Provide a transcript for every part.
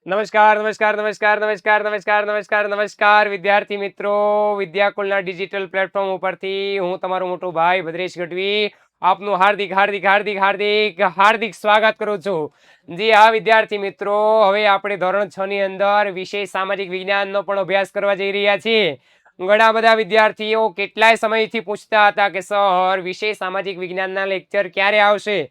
નમસ્કાર નમસ્કાર નમસ્કાર નમસ્કાર નમસ્કાર નમસ્કાર નમસ્કાર વિદ્યાર્થી મિત્રો, વિદ્યાકુલના ડિજિટલ પ્લેટફોર્મ ઉપરથી હું તમારો મોટો ભાઈ ભદ્રેશ ગઢવી આપનું હાર્દિક હાર્દિક હાર્દિક હાર્દિક હાર્દિક સ્વાગત કરું છું. જી હા વિદ્યાર્થી મિત્રો, હવે આપણે ધોરણ 6 ની અંદર વિષય સામાજિક વિજ્ઞાનનો પણ અભ્યાસ કરવા જઈ રહ્યા છીએ. ઘણા બધા વિદ્યાર્થીઓ કેટલાય સમયથી પૂછતા હતા કે સર વિષય સામાજિક વિજ્ઞાનના લેક્ચર ક્યારે આવશે.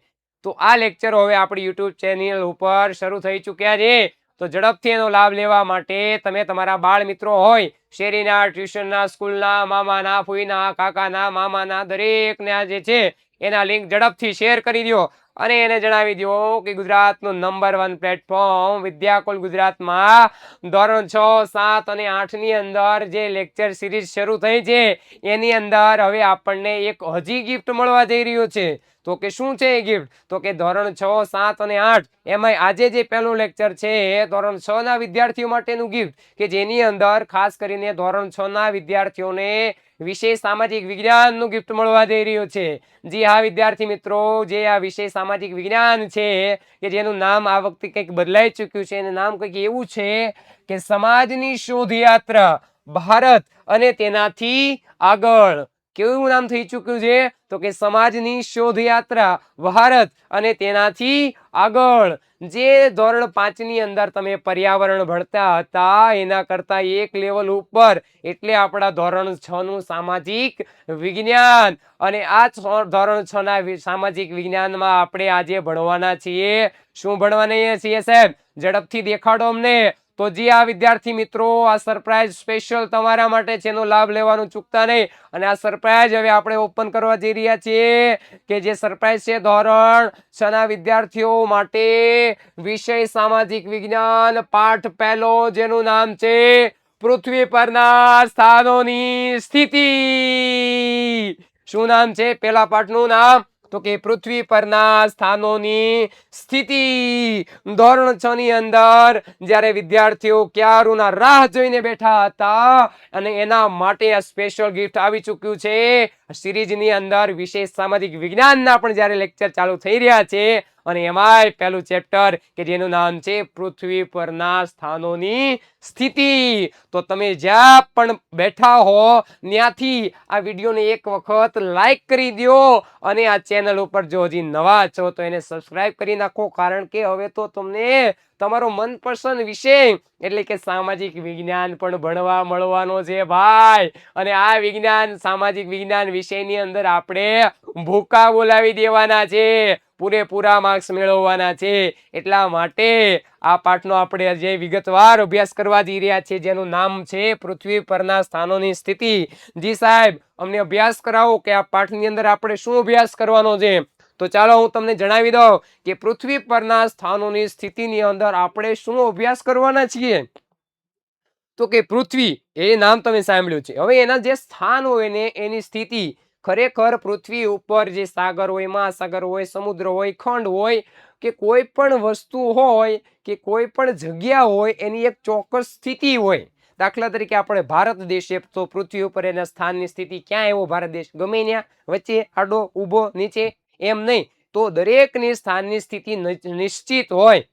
તો આ લેક્ચર હવે આપણી યુટ્યુબ ચેનલ ઉપર શરૂ થઈ ચૂક્યા છે. તો ઝડપથી એનો લાભ લેવા માટે તમે તમારા બાળ મિત્રો હોય, શેરીના, ટ્યુશનના, સ્કૂલના, મામાના, ફૂઈના, કાકાના, મામાના દરેકને આ જે છે એના લિંક ઝડપથી શેર કરી દો અને એને જણાવી દો કે ગુજરાતનું નંબર 1 પ્લેટફોર્મ વિદ્યાકુલ ગુજરાતમાં ધોરણ 6, 7 અને 8 ની અંદર જે લેક્ચર સિરીઝ શરૂ થઈ છે એની અંદર હવે આપણને એક હજી ગિફ્ટ મળવા જઈ રહ્યું છે. તો કે શું છે એ ગિફ્ટ? તો કે ધોરણ 6, 7 અને 8 એમાં આજે જે પહેલું લેક્ચર છે એ ધોરણ 6 ના વિદ્યાર્થીઓ માટેનું ગિફ્ટ કે જેની અંદર ખાસ કરીને ધોરણ 6 ના વિદ્યાર્થીઓને વિશેષ સામાજિક વિજ્ઞાનનું ગિફ્ટ મળવા જઈ રહ્યું છે. જી હા વિદ્યાર્થી મિત્રો, જે આ વિશેષ સામાજિક વિજ્ઞાન છે કે જેનું નામ આ વખતે કંઈક બદલાઈ ચૂક્યું છે, એનું નામ કંઈક એવું છે કે સમાજની શોધયાત્રા ભારત અને તેનાથી આગળ. કેવું નામ થઈ ચૂક્યું છે? તો કે સમાજની શોધયાત્રા ભારત અને તેનાથી આગળ. જે ધોરણ 5 ની અંદર તમે પર્યાવરણ ભણતા હતા એના કરતા એક લેવલ ઉપર, એટલે આપણા ધોરણ 6 નું સામાજિક વિજ્ઞાન. અને આ ધોરણ 6 ના સામાજિક વિજ્ઞાનમાં આપણે આજે ભણવાના છીએ. શું ભણવાના છીએ સાહેબ? ઝડપથી દેખાડો અમને. તો જી આ વિદ્યાર્થી મિત્રો, આ સરપ્રાઈઝ સ્પેશિયલ તમારા માટે છે, એનો લાભ લેવાનું ચૂકતા નહીં. અને આ સરપ્રાઈઝ હવે આપણે ઓપન કરવા જઈ રહ્યા છીએ કે જે સરપ્રાઈઝ છે ધોરણ 6 ના વિદ્યાર્થીઓ માટે વિષય સામાજિક વિજ્ઞાન પાઠ પહેલો, જેનું નામ છે પૃથ્વી પરના સ્થાનોની સ્થિતિ. શું નામ છે પેલા પાઠનું નામ? તો કે પૃથ્વી પરના સ્થાનોની સ્થિતિ. ધોરણ 6 ની અંદર જ્યારે વિદ્યાર્થીઓ ક્યારુના રાહ જોઈને બેઠા હતા અને એના માટે આ સ્પેશિયલ ગિફ્ટ આવી ચૂક્યું છે. સિરીઝની અંદર વિશેષ સામાજિક વિજ્ઞાનના પણ જ્યારે લેક્ચર ચાલુ થઈ રહ્યા છે અને એમાંય પહેલું ચેપ્ટર કે જેનું નામ છે પૃથ્વી પરના સ્થાનોની સ્થિતિ. તો તમે જ્યાં પણ બેઠા હો ત્યાંથી આ વિડીયોને એક વખત લાઈક કરી દો અને આ ચેનલ ઉપર જો હજી નવા છો તો એને સબસ્ક્રાઇબ કરી નાખો, કારણ કે હવે તો તમને તમારો મનપસંદ વિષય એટલે કે સામાજિક વિજ્ઞાન પણ ભણવા મળવાનો છે ભાઈ. અને આ વિજ્ઞાન સામાજિક વિજ્ઞાન વિષયની અંદર આપણે ભૂકા બોલાવી દેવાના છે, પૂરેપૂરા માર્ક્સ મેળવવાના છે. એટલા માટે આ પાઠનો આપણે જે વિગતવાર અભ્યાસ કરવા જઈ રહ્યા છે જેનું નામ છે પૃથ્વી પરના સ્થાનોની સ્થિતિ. જી સાહેબ, અમને અભ્યાસ કરાવો કે આ પાઠની અંદર આપણે શું અભ્યાસ કરવાનો છે. તો ચાલો હું તમને જણાવી દઉં કે પૃથ્વી પરના સ્થાનોની સ્થિતિની અંદર આપણે શું અભ્યાસ કરવાના છીએ. તો કે પૃથ્વી એ નામ તમે સાંભળ્યું છે. હવે એના જે સ્થાન હોય ને એની સ્થિતિ, ખરેખર પૃથ્વી ઉપર જે સાગર હોય, મહાસાગર હોય, સમુદ્ર હોય, ખંડ હોય કે કોઈ પણ વસ્તુ હોય કે કોઈ પણ જગ્યા હોય એની એક ચોક્કસ સ્થિતિ હોય. દાખલા તરીકે આપણે ભારત દેશ છે તો પૃથ્વી ઉપર એના સ્થાનની સ્થિતિ ક્યાં એવો ભારત દેશ ગમે ત્યાં, વચ્ચે, આડો, ઊભો, નીચે, એમ નહીં. તો દરેકની સ્થાનની સ્થિતિ નિશ્ચિત હોય.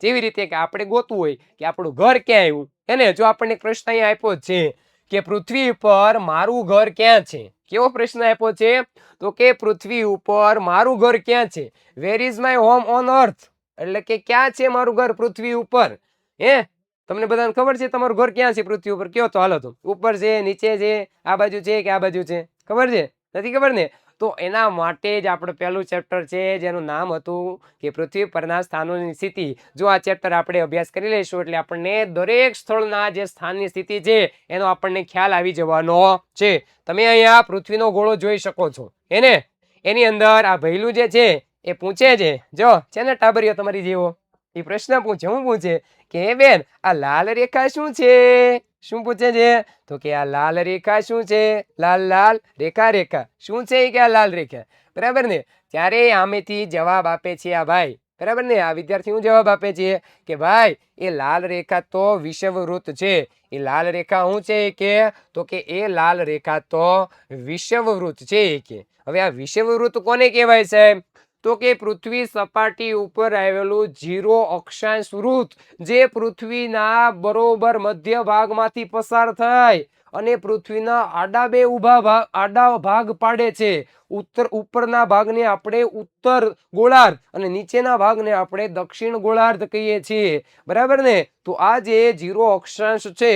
જેવી રીતે કે આપણે ગોતવું હોય કે આપણું ઘર ક્યાં આવ્યું, એને જો આપણને પ્રશ્ન અહીંયા આપ્યો છે કે પૃથ્વી પર મારું ઘર ક્યાં છે. કેવો પ્રશ્ન આપ્યો છે? તો કે પૃથ્વી ઉપર મારું ઘર ક્યાં છે. Where is my home on અર્થ, એટલે કે ક્યાં છે મારું ઘર પૃથ્વી ઉપર. તમને બધાને ખબર છે તમારું ઘર ક્યાં છે પૃથ્વી ઉપર? કયો તો હાલો. તો ઉપર છે, નીચે છે, આ બાજુ છે કે આ બાજુ છે? ખબર છે? નથી ખબર ને? તો એના માટે જ આપણે પહેલું ચેપ્ટર છે જેનું નામ હતું કે પૃથ્વી પરના સ્થાનોની સ્થિતિ. જો આ ચેપ્ટર આપણે અભ્યાસ કરી લઈશું એટલે આપણને દરેક સ્થળના જે સ્થાનની સ્થિતિ છે એનો આપણને ખ્યાલ આવી જવાનો છે. તમે અહીંયા પૃથ્વીનો ગોળો જોઈ શકો છો, એની અંદર આ ભૈલું જે છે એ પૂછે છે, જો છે ને ટાબરિયો તમારી જેવો, એ પ્રશ્ન પૂછે. હું પૂછે કે બેન આ લાલ રેખા શું છે? શું પૂછે છે? તો કે આ લાલ રેખા શું છે? લાલ લાલ રેખા રેખા શું છે કે આ લાલ રેખા, બરાબર ને? ત્યારે આમેથી જવાબ આપે છે આ ભાઈ, બરાબર ને? આ વિદ્યાર્થી હું જવાબ આપે છે કે ભાઈ એ લાલ રેખા તો વિષુવવૃત્ત છે. એ લાલ રેખા શું છે કે? તો કે એ લાલ રેખા તો વિષુવવૃત્ત છે કે. હવે આ વિષુવવૃત્ત કોને કહેવાય છે? તો કે પૃથ્વી સપાટી ઉપર આવેલું 0 અક્ષાંશ વૃત્ત જે પૃથ્વીના બરોબર મધ્ય ભાગમાંથી પસાર થાય અને પૃથ્વીના આડા ભાગ પાડે છે. ઉપરના ભાગને આપણે ઉત્તર ગોળાર્ધ અને નીચેના ભાગને આપણે દક્ષિણ ગોળાર્ધ કહીએ છીએ. બરાબર ને? તો આ જે 0 અક્ષાંશ છે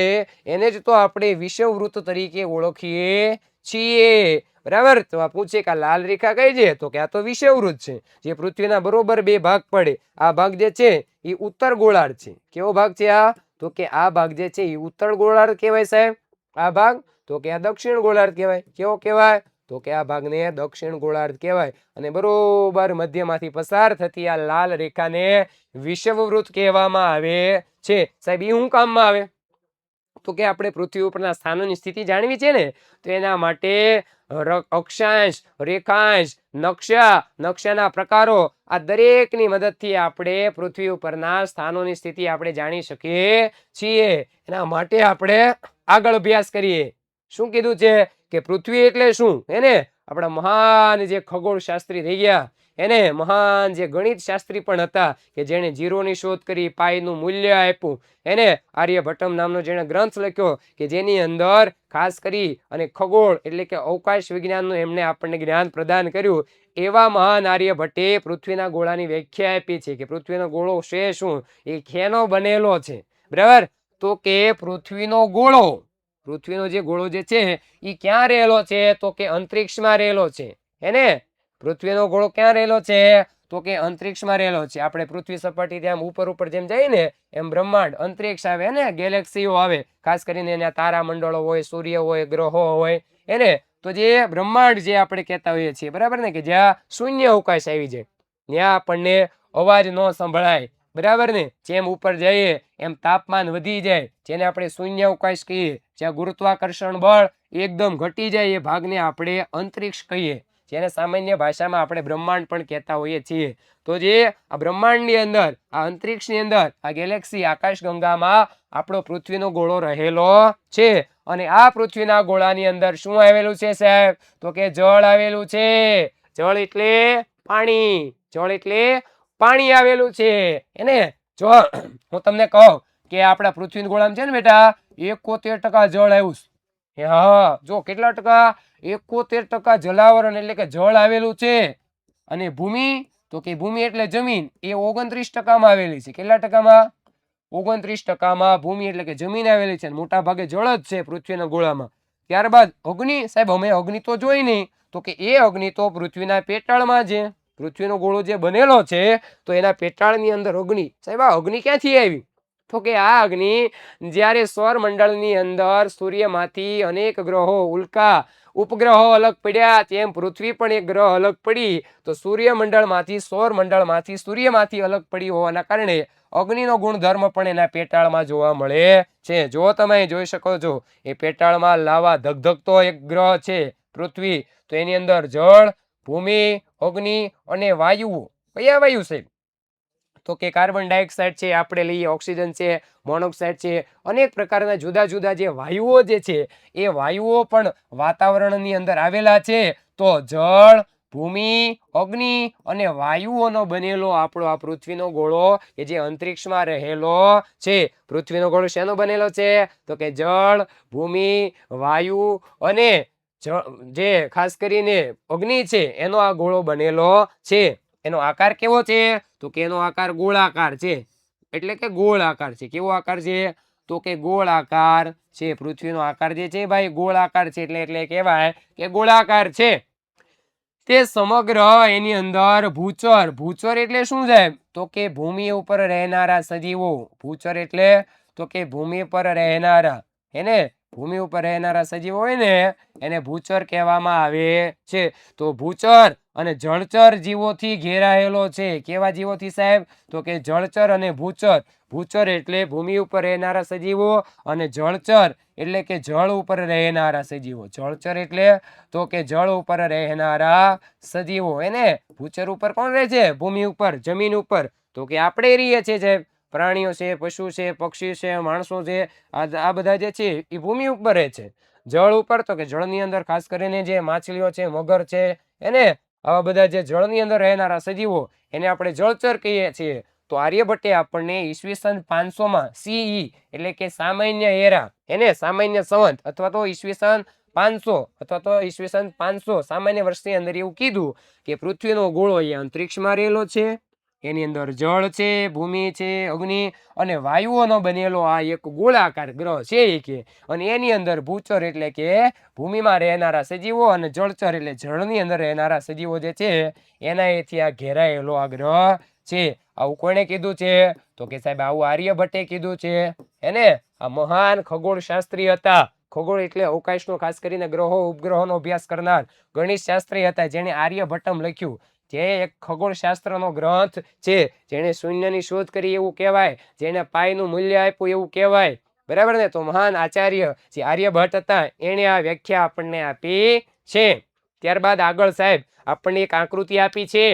એને જ તો આપણે વિષુવવૃત્ત તરીકે ઓળખીએ છીએ. બરાબર? તો આ પૂછે કે લાલ રેખા કઈ છે? તો કે આ તો વિષુવવૃત્ત છે, જે પૃથ્વીના બરોબર 2 ભાગ પડે. આ ભાગ જે છે એ ઉત્તર ગોળાર્ધ છે. કેવો ભાગ છે આ? તો કે આ ભાગ જે છે એ ઉત્તર ગોળાર્ધ કહેવાય સાહેબ. આ ભાગ તો કે આ દક્ષિણ ગોળાર્ધ કહેવાય. કેવો કહેવાય? તો કે આ ભાગને દક્ષિણ ગોળાર્ધ કહેવાય. અને બરોબર મધ્યમાંથી પસાર થતી આ લાલ રેખાને વિષુવવૃત્ત કહેવામાં આવે છે. સાહેબ એ શું કામમાં આવે? તો કે આપણે પૃથ્વી ઉપરના સ્થાનોની સ્થિતિ જાણવી છે ને, તો એના માટે અક્ષાંશ, રેખાંશ, નકશાના પ્રકારો આ દરેકની મદદથી આપણે પૃથ્વી ઉપરના સ્થાનોની સ્થિતિ આપણે જાણી શકીએ છીએ. એના માટે આપણે આગળ અભ્યાસ કરીએ. શું કીધું છે કે પૃથ્વી એટલે શું? એને આપણા મહાન જે ખગોળ શાસ્ત્રી થઈ ગયા, એને મહાન જે ગણિત શાસ્ત્રી પણ હતા કે જેણે 0 ની શોધ કરી, પાઈનું મૂલ્ય આપ્યું, એને આર્યભટ્ટ નામનો જેણે ગ્રંથ લખ્યો કે જેની અંદર ખાસ કરી અને ખગોળ એટલે કે અવકાશ વિજ્ઞાનનું એમને આપણને જ્ઞાન પ્રદાન કર્યું. એવા મહાન આર્યભટ્ટે પૃથ્વીના ગોળાની વ્યાખ્યા આપી છે કે પૃથ્વીનો ગોળો છે શું? એ શેનો બનેલો છે? બરાબર? તો કે પૃથ્વીનો જે ગોળો જે છે એ ક્યાં રહેલો છે? તો કે અંતરિક્ષમાં રહેલો છે. એને પૃથ્વીનો ગોળો ક્યાં રહેલો છે? તો કે અંતરિક્ષમાં રહેલો છે. આપણે પૃથ્વી સપાટીથી આમ ઉપર જેમ જઈએ ને એમ બ્રહ્માંડ અંતરિક્ષ આવે ને, ગેલેક્સીઓ આવે, ખાસ કરીને એના તારામંડળો હોય, સૂર્ય હોય, ગ્રહો હોય. એને તો જે બ્રહ્માંડ જે આપણે કહેતા હોઈએ છીએ, બરાબર ને, કે જ્યાં શૂન્ય અવકાશ આવી જાય, ત્યાં આપણને અવાજ ન સંભળાય. બરાબર ને? જેમ ઉપર જઈએ એમ તાપમાન વધી જાય, જેને આપણે શૂન્ય અવકાશ કહીએ. જ્યાં ગુરુત્વાકર્ષણ બળ એકદમ ઘટી જાય એ ભાગને આપણે અંતરિક્ષ કહીએ, જેને સામાન્ય ભાષામાં આપણે બ્રહ્માંડ પણ કહેતા હોઈએ છીએ. તો જે આ બ્રહ્માંડની અંદર, આ અંતરિક્ષની અંદર, આ ગેલેક્સી આકાશગંગામાં આપણો પૃથ્વીનો ગોળો રહેલો છે. અને આ પૃથ્વીના ગોળાની અંદર શું આવેલું છે સાહેબ? તો કે જળ આવેલું છે. જળ એટલે પાણી. જળ એટલે પાણી આવેલું છે. એને જો હું તમને કહું કે આપણા પૃથ્વીના ગોળામાં છે ને બેટા 71% જળ આવ્યું છે. હા, જો કેટલા ટકા? 71% જલાવરણ એટલે કે જળ આવેલું છે. અને ભૂમિ, તો કે ભૂમિ એટલે જમીન, એ 29%માં આવેલી છે. કેટલા ટકામાં? 29%માં ભૂમિ એટલે કે જમીન આવેલી છે. મોટા ભાગે જળ જ છે પૃથ્વીના ગોળામાં. ત્યારબાદ અગ્નિ. સાહેબ અમે અગ્નિ તો જોઈ નહીં. તો કે એ અગ્નિ તો પૃથ્વીના પેટાળમાં છે. પૃથ્વીનો ગોળો જે બનેલો છે તો એના પેટાળની અંદર અગ્નિ. સાહેબ આ અગ્નિ ક્યાંથી આવી? તો કે આ અગ્નિ જ્યારે સૌરમંડળની અંદર સૂર્યમાંથી અનેક ગ્રહો, ઉલ્કા, ઉપગ્રહો અલગ પડ્યા, તેમ પૃથ્વી પણ એક ગ્રહ અલગ પડી. તો સૂર્યમંડળમાંથી, સૌરમંડળમાંથી, સૂર્યમાંથી અલગ પડી હોવાના કારણે અગ્નિનો ગુણધર્મ પણ એના પેટાળમાં જોવા મળે છે. જો તમે જોઈ શકો છો એ પેટાળમાં લાવા ધગધગતો એક ગ્રહ છે પૃથ્વી. તો એની અંદર જળ, ભૂમિ, અગ્નિ અને વાયુઓ. કયા વાયુ છે? તો કે કાર્બન ડાયોક્સાઇડ છે, આપણે લઈએ ઓક્સિજન છે, મોનોક્સાઇડ છે, અનેક પ્રકારના જુદા જુદા જે વાયુઓ જે છે એ વાયુઓ પણ વાતાવરણની અંદર આવેલા છે. તો જળ, ભૂમિ, અગ્નિ અને વાયુઓનો બનેલો આપણો આ પૃથ્વીનો ગોળો કે જે અંતરિક્ષમાં રહેલો છે. પૃથ્વીનો ગોળો શેનો બનેલો છે? તો કે જળ, ભૂમિ, વાયુ અને જે ખાસ કરીને અગ્નિ છે એનો આ ગોળો બનેલો છે. એનો આકાર કેવો છે? તો કે એનો આકાર ગોળાકાર છે. એટલે કે ગોળ આકાર છે. કેવો આકાર છે? તો કે ગોળ આકાર છે. પૃથ્વીનો આકાર જે છે ભાઈ ગોળ આકાર છે. એટલે કહેવાય કે ગોળાકાર છે. તે સમગ્ર એની અંદર ભૂચર એટલે શું છે? તો કે ભૂમિ ઉપર રહેનારા સજીવો. ભૂચર એટલે તો કે ભૂમિ પર રહેનારા, એને ભૂમિ ઉપર રહેનારા સજીવો હોય ને એને ભૂચર કહેવામાં આવે છે. તો ભૂચર અને જળચર જીવોથી ઘેરાયેલો છે. કેવા જીવોથી સાહેબ? તો કે જળચર અને ભૂચર. ભૂચર એટલે ભૂમિ ઉપર રહેનારા સજીવો અને જળચર એટલે કે જળ ઉપર રહેનારા સજીવો. જળચર એટલે તો કે જળ ઉપર રહેનારા સજીવો. એને ભૂચર ઉપર કોણ રહે છે? ભૂમિ ઉપર, જમીન ઉપર. તો કે આપણે રહીએ છીએ જે પ્રાણીઓ છે, પશુ છે, પક્ષી છે, માણસો છે, આ બધા જે છે એ ભૂમિ ઉપર રહે છે. જળ ઉપર તો કે જળની અંદર ખાસ કરીને જે માછલીઓ છે, મગર છે, એને આવા બધા જે જળની અંદર રહેનારા સજીવો એને આપણે જળચર કહીએ છીએ. તો આર્યભટ્ટે આપણને ઈસવીસન 500 CE એટલે કે સામાન્ય એરા એને સામાન્ય સંવત અથવા તો ઈસવીસન 500 અથવા તો ઈસવીસન 500 સામાન્ય વર્ષની અંદર એવું કીધું કે પૃથ્વીનો ગોળો અહીંયા અંતરિક્ષમાં રહેલો છે, એની અંદર જળ છે, ભૂમિ છે, અગ્નિ અને વાયુઓનો બનેલો આ એક ગોળાકાર ગ્રહ છે કે, અને એની અંદર ભૂચર એટલે કે ભૂમિમાં રહેનારા સજીવો અને જળચર એટલે જળની અંદર રહેનારા સજીવો જે છે એનાથી આ ઘેરાયેલો આ ગ્રહ છે. આવું કોણે કીધું છે? તો કે સાહેબ આવું આર્યભટ્ટે કીધું છે. એને આ મહાન ખગોળ શાસ્ત્રી હતા. ખગોળ એટલે અવકાશનો ખાસ કરીને ગ્રહો ઉપગ્રહોનો અભ્યાસ કરનાર ગણિત શાસ્ત્રી હતા, જેને આર્યભટ્ટમ લખ્યું, જે એક ખગોળશાસ્ત્રનો ગ્રંથ છે, જેણે શૂન્યની શોધ કરી એવું કહેવાય, જેને પાઈનું મૂલ્ય આપ્યું એવું કહેવાય, બરાબર ને? તો મહાન આચાર્ય જે આર્યભટ્ટ હતા એણે આ વ્યાખ્યા આપણને આપી છે. ત્યારબાદ આગળ સાહેબ આપણને એક આકૃતિ આપી છે.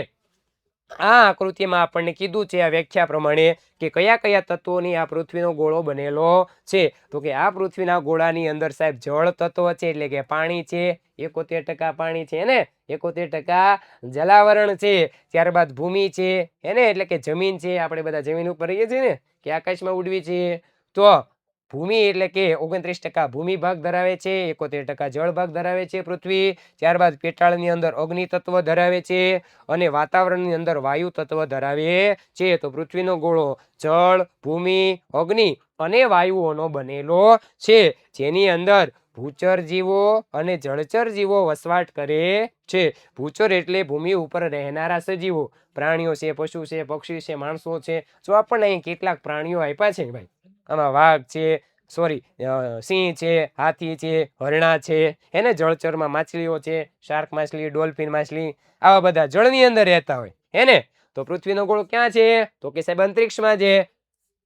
આ આકૃતિમાં આપણને કીધું છે આ વ્યાખ્યા પ્રમાણે કે કયા કયા તત્વોની આ પૃથ્વીનો ગોળો બનેલો છે. તો કે આ પૃથ્વીના ગોળાની અંદર સાહેબ જળ તત્વ છે એટલે કે પાણી છે, 71% પાણી છે ને, 71% જલાવરણ છે. ત્યારબાદ ભૂમિ છે એને એટલે કે જમીન છે, આપણે બધા જમીન ઉપર રહીએ છીએ ને કે આકાશમાં ઉડવી છીએ. તો ભૂમિ એટલે કે 29% ભૂમિ ભાગ ધરાવે છે, 71% જળ ભાગ ધરાવે છે પૃથ્વી. ત્યારબાદ પેટાળની અંદર અગ્નિ તત્વ ધરાવે છે અને વાતાવરણની અંદર વાયુ તત્વ ધરાવે છે. તો પૃથ્વીનો ગોળો જળ, ભૂમિ, અગ્નિ અને વાયુઓનો બનેલો છે, જેની અંદર ભૂચર જીવો અને જળચર જીવો વસવાટ કરે છે. ભૂચર એટલે ભૂમિ ઉપર રહેનારા સજીવો, પ્રાણીઓ છે, પશુ છે, પક્ષી છે, માણસો છે. જો આપણને અહીં કેટલાક પ્રાણીઓ આપ્યા છે ભાઈ, આમાં વાઘ છે, સિંહ છે, હાથી છે, હરણા છે, એને જળચરમાં માછલીઓ છે, શાર્ક માછલી, ડોલ્ફિન માછલી, આવા બધા જળની અંદર રહેતા હોય એને. તો પૃથ્વીનો ગોળો ક્યાં છે? તો કે સાહેબ અંતરિક્ષમાં છે.